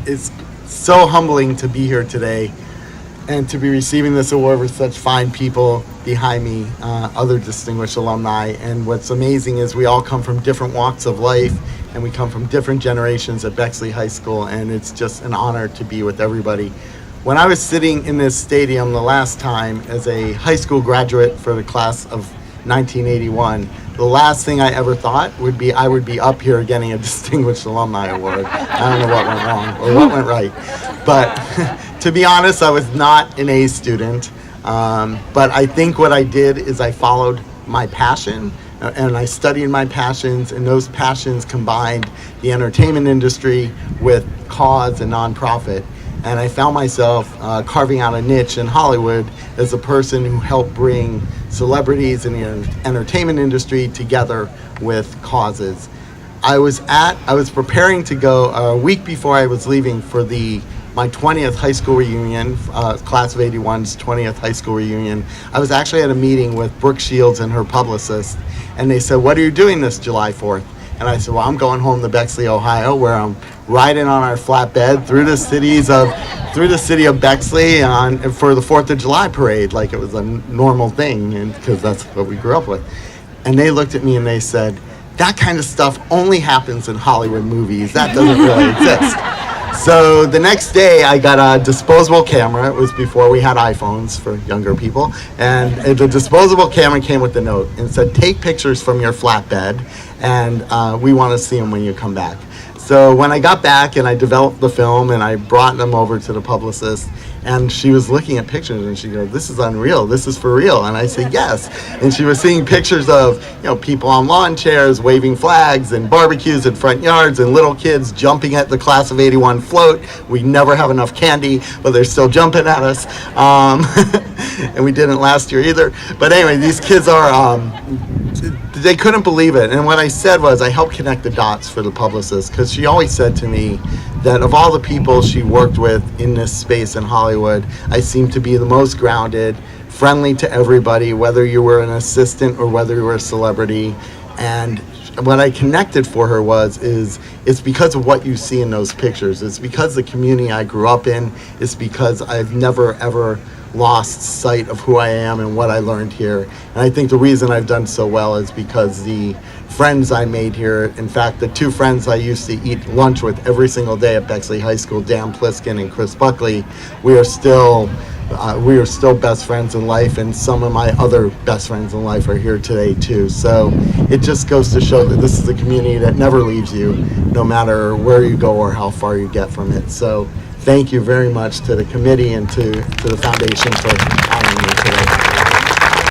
it's so humbling to be here today and to be receiving this award with such fine people behind me, other distinguished alumni. And what's amazing is we all come from different walks of life, and we come from different generations at Bexley High School, and it's just an honor to be with everybody. When I was sitting in this stadium the last time as a high school graduate for the class of 1981, the last thing I ever thought would be I would be up here getting a Distinguished Alumni Award. I don't know what went wrong or what went right. But to be honest, I was not an A student. But I think what I did is I followed my passion, and I studied my passions, and those passions combined the entertainment industry with cause and nonprofit. And I found myself carving out a niche in Hollywood as a person who helped bring celebrities in the entertainment industry together with causes. I was preparing to go a week before I was leaving for my 20th high school reunion, class of 81's 20th high school reunion. I was actually at a meeting with Brooke Shields and her publicist, and they said, "What are you doing this July 4th?" And I said, "Well, I'm going home to Bexley, Ohio, where I'm riding on our flatbed through the city of Bexley for the 4th of July parade, like it was a normal thing, and because that's what we grew up with." And they looked at me and they said, "That kind of stuff only happens in Hollywood movies. That doesn't really exist." So the next day I got a disposable camera. It was before we had iPhones for younger people. And the disposable camera came with the note and said, "Take pictures from your flatbed, and we want to see them when you come back." So when I got back and I developed the film and I brought them over to the publicist, and she was looking at pictures and she goes, "This is unreal, this is for real." And I said, "Yes." And she was seeing pictures of, people on lawn chairs waving flags and barbecues in front yards and little kids jumping at the class of 81 float. We never have enough candy, but they're still jumping at us. And we didn't last year either. But anyway, these kids are, they couldn't believe it. And what I said was I helped connect the dots for the publicist, because she always said to me that of all the people she worked with in this space in Hollywood, I seemed to be the most grounded, friendly to everybody, whether you were an assistant or whether you were a celebrity. And what I connected for her is it's because of what you see in those pictures. It's because the community I grew up in. It's because I've never ever lost sight of who I am and what I learned here. And I think the reason I've done so well is because the friends I made here, in fact, the two friends I used to eat lunch with every single day at Bexley High School, Dan Pliskin and Chris Buckley, we are still best friends in life, and some of my other best friends in life are here today too. So it just goes to show that this is a community that never leaves you, no matter where you go or how far you get from it. So thank you very much to the committee and to the foundation for honoring me today.